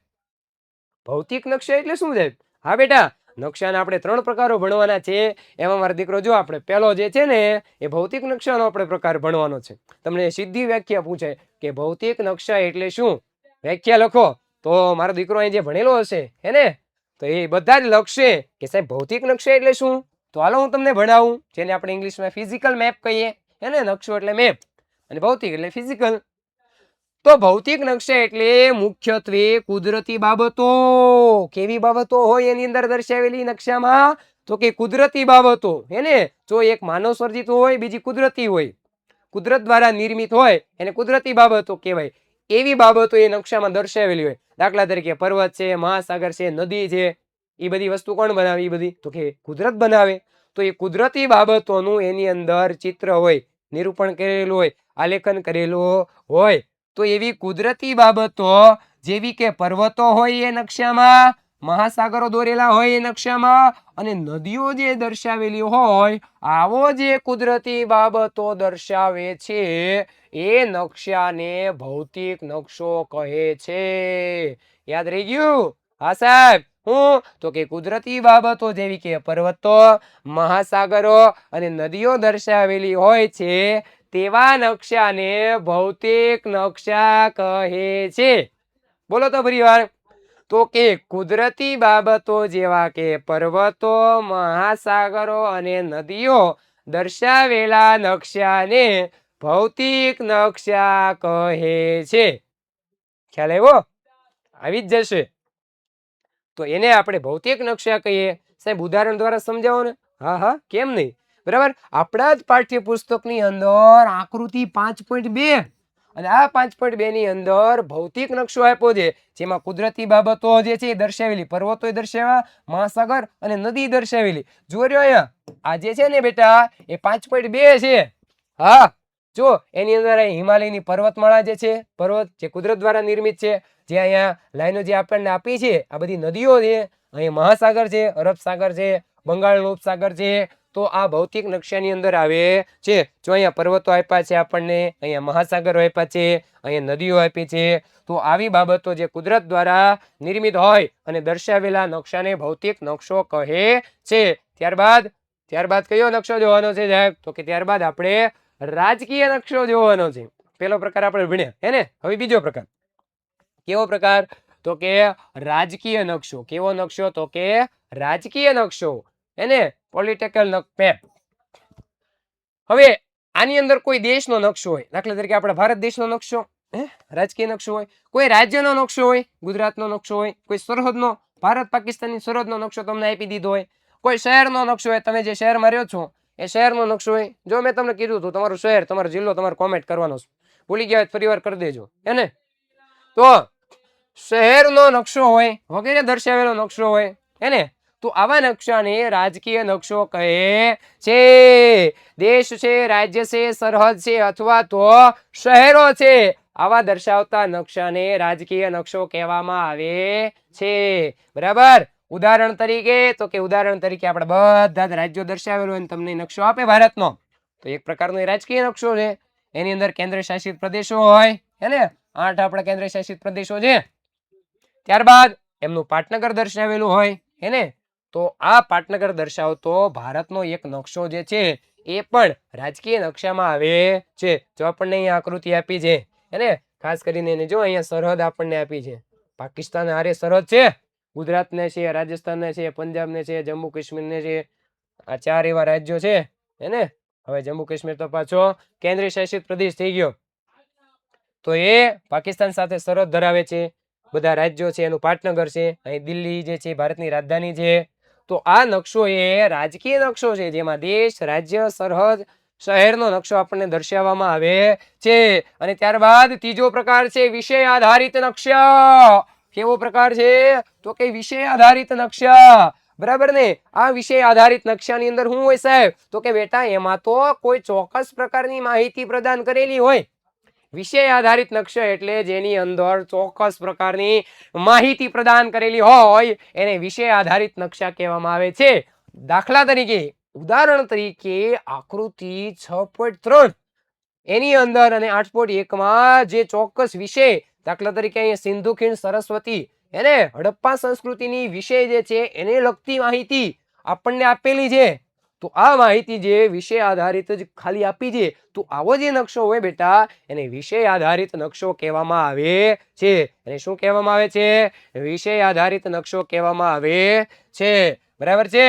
ભૌતિક નકશા એટલે શું સાહેબ? હા બેટા, નકશાના આપણે 3 પ્રકારો ભણવાના છે. એમાં મારો દીકરો જો આપણે પહેલો જે છે ને એ ભૌતિક નકશાનો આપણે પ્રકાર ભણવાનો છે. તમને સીધી વ્યાખ્યા પૂછે કે ભૌતિક નકશા એટલે શું? વ્યાખ્યા લખો તો મારો દીકરો અહીં જે ભણેલો હશે હે ને, તો એ બધા જ લખશે કે સાહેબ ભૌતિક નકશા એટલે શું. તો હાલો હું તમને ભણાવું, જેને આપણે ઇંગ્લિશમાં ફિઝિકલ મેપ કહીએ. હે ને? નકશો એટલે મેપ અને ભૌતિક એટલે ફિઝિકલ. તો ભૌતિક નકશા એટલે મુખ્યત્વે કુદરતી બાબતો. કેવી બાબતો હોય એની અંદર દર્શાવેલી નકશામાં? તો કે કુદરતી બાબતો. હે ને? જો એક માનવ સર્જિત હોય, બીજી કુદરતી હોય. કુદરત દ્વારા નિર્મિત હોય એને કુદરતી બાબતો કહેવાય. એવી બાબતો એ નકશામાં દર્શાવેલી હોય. દાખલા તરીકે પર્વત છે, મહાસાગર છે, નદી છે. એ બધી વસ્તુ કોણ બનાવે? એ બધી તો કે કુદરત બનાવે. તો એ કુદરતી બાબતોનું એની અંદર ચિત્ર હોય, નિરૂપણ કરેલું હોય, આલેખન કરેલું હોય. તો એવી કુદરતી બાબતો જેવી કે પર્વતો હોય એ નકશામાં, મહાસાગરો દોરેલા હોય એ નકશામાં, અને નદીઓ જે દર્શાવેલી હોય, આવો જે કુદરતી બાબતો દર્શાવે છે એ નકશાને ભૌતિક નકશો કહે છે. યાદ રહી ગયું? હા સાહેબ. હું તો કે કુદરતી બાબતો જેવી કે પર્વતો, મહાસાગરો અને નદીઓ દર્શાવેલી હોય છે તેવા નકશાને ભૌતિક નકશા કહે છે. બોલો તો ફરી વાર. તો કે કુદરતી બાબતો જેવા કે પર્વતો, મહાસાગરો અને નદીઓ દર્શાવેલા નકશાને ભૌતિક નકશા કહે છે. ખ્યાલ આવ્યો? આવી જ જશે. તો એને આપણે ભૌતિક નકશા કહીએ. સાહેબ ઉદાહરણ દ્વારા સમજાવો ને. હા હા, કેમ નહીં. બરાબર. આપણા જ પાઠ્યપુસ્તકની અંદર આકૃતિ 5.2 અને આ 5.2 ની અંદર ભૌતિક નકશો આપ્યો છે જેમાં કુદરતી બાબતો જે છે એ દર્શાવેલી, પર્વતો દર્શાવ્યા, મહાસાગર અને નદી દર્શાવેલી. જો રહ્યો અહીંયા આ જે છે ને બેટા એ 5.2 છે. હા, જો એની અંદર હિમાલયની પર્વતમાળા જે છે, પર્વત જે કુદરત દ્વારા નિર્મિત છે, જે અહીંયા લાઈનો જે આપણને આપી છે આ બધી નદીઓ છે, અહીંયા મહાસાગર છે, અરબ સાગર છે, બંગાળનો ઉપસાગર છે. તો આ ભૌતિક નકશાની અંદર આવે છે. જો અહીંયા પર્વતો આપ્યા છે આપણને, અહીંયા મહાસાગરો આપ્યા છે, અહીંયા નદીઓ આપી છે. તો આવી બાબતો જે કુદરત દ્વારા નિર્મિત હોય અને દર્શાવેલા નકશાને ભૌતિક નકશો કહે છે. ત્યારબાદ કયો નકશો જોવાનો છે સાહેબ? તો કે ત્યારબાદ આપણે રાજકીય નકશો જોવાનો છે. પેલો પ્રકાર આપણે ભણ્યા હે ને. હવે બીજો પ્રકાર, કેવો પ્રકાર? તો કે રાજકીય નકશો. કેવો નકશો? તો કે રાજકીય નકશો, એને પોલિટિકલ મેપ. હવે આની અંદર કોઈ દેશનો નકશો હોય, દાખલા તરીકે આપણા ભારત દેશનો નકશો, રાજકીય નકશો હોય. કોઈ રાજ્યનો નકશો હોય, ગુજરાતનો નકશો હોય. કોઈ સરહદનો, ભારત પાકિસ્તાનની સરહદનો નકશો તમને આપી દીધો હોય. કોઈ શહેરનો નકશો હોય, તમે જે શહેરમાં રહ્યો છો એ શહેરનો નકશો હોય. જો મેં તમને કીધું હતું તમારું શહેર, તમારો જિલ્લો, તમારે કોમેન્ટ કરવાનો છે, ભૂલી ગયા ફરી વાર કરી દેજો એને. તો શહેરનો નકશો હોય વગેરે દર્શાવેલો નકશો હોય એને. તો આવા નકશાને રાજકીય નકશો કહે છે. દેશ છે, રાજ્ય છે, સરહદ છે અથવા તો શહેરો છે, આવા દર્શાવતા નકશાને રાજકીય નકશો કહેવામાં આવે છે. બરાબર. ઉદાહરણ તરીકે, તો કે ઉદાહરણ તરીકે આપણે બધા જ રાજ્યો દર્શાવેલું હોય તમને નકશો આપે ભારતનો, તો એક પ્રકારનો રાજકીય નકશો છે. એની અંદર કેન્દ્ર શાસિત પ્રદેશો હોય એને, 8 આપણા કેન્દ્ર શાસિત પ્રદેશો છે. ત્યારબાદ એમનું પાટનગર દર્શાવેલું હોય એને. તો આ પાટનગર દર્શાવતો ભારતનો એક નકશો જે છે એ પણ રાજકીય નકશામાં આવે છે. જો આપણને અહીંયા આકૃતિ આપી છે એને, ખાસ કરીને એને જો અહીંયા સરહદ આપણને આપી છે. પાકિસ્તાન હારે સરહદ છે, ગુજરાતને છે, રાજસ્થાનને છે, પંજાબને છે, જમ્મુ કાશ્મીરને છે. આ 4 એવા રાજ્યો છે એને. હવે જમ્મુ કાશ્મીર તો પાછો કેન્દ્રીય શાસિત પ્રદેશ થઈ ગયો. તો એ પાકિસ્તાન સાથે સરહદ ધરાવે છે. બધા રાજ્યો છે, એનું પાટનગર છે. અહીં દિલ્હી જે છે ભારતની રાજધાની છે. તો આ નકશો એ રાજકીય નકશો છે, જેમાં દેશ, રાજ્ય, સરહદ, શહેરનો નકશો આપણને દર્શાવવામાં આવે છે. અને ત્યારબાદ ત્રીજો પ્રકાર છે વિષય આધારિત નકશા. કેવો પ્રકાર છે? તો કે વિષય આધારિત નકશા. બરાબર ને. આ વિષય આધારિત નકશાની અંદર શું હોય સાહેબ? તો કે બેટા એમાં તો કોઈ ચોક્કસ પ્રકારની માહિતી પ્રદાન કરેલી હોય. વિષય આધારિત નકશા એટલે જેની અંદર ચોક્કસ પ્રકારની માહિતી પ્રદાન કરેલી હોય એને વિષય આધારિત નકશા કહેવામાં આવે છે. દાખલા તરીકે, ઉદાહરણ તરીકે આકૃતિ 6.3 એની અંદર અને 8.1 માં જે ચોક્કસ વિષય, દાખલા તરીકે અહીંયા સિંધુ ખીણ, સરસ્વતી એને હડપ્પા સંસ્કૃતિની વિષય જે છે એને લગતી માહિતી આપણને આપેલી છે. તો આ માહિતી જે વિષય આધારિત જ ખાલી આપી છે, તો આવો જે નકશો હોય બેટા એને વિષય આધારિત નકશો કહેવામાં આવે છે. એને શું કહેવામાં આવે છે? વિષય આધારિત નકશો કહેવામાં આવે છે. બરાબર છે.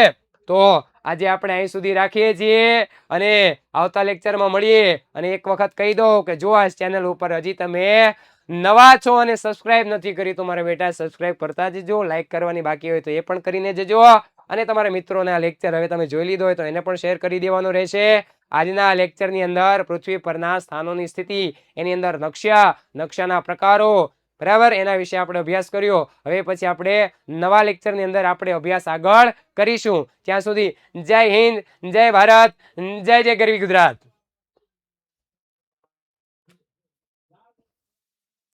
તો આજે આપણે અહીં સુધી રાખીએ છીએ અને આવતા લેક્ચરમાં મળીએ. અને એક વખત કહી દો કે જો આ ચેનલ ઉપર હજી તમે નવા છો અને સબસ્ક્રાઇબ નથી કરી તો મારા બેટા સબસ્ક્રાઇબ કરતા જજો. લાઈક કરવાની બાકી હોય તો એ પણ કરીને જજો. અને તમારા મિત્રોને આ લેક્ચર હવે તમે જોઈ લીધો હોય તો એને પણ શેર કરી દેવાનો રહેશે. આજના લેક્ચરની અંદર પૃથ્વી પરના સ્થાનોની સ્થિતિ, એની અંદર નકશાના પ્રકારો, બરાબર, એના વિશે આપણે અભ્યાસ કર્યો. હવે પછી આપણે નવા લેક્ચરની અંદર આપણે અભ્યાસ આગળ કરીશું. ત્યાં સુધી જય હિન્દ, જય ભારત, જય જય ગરવી ગુજરાત.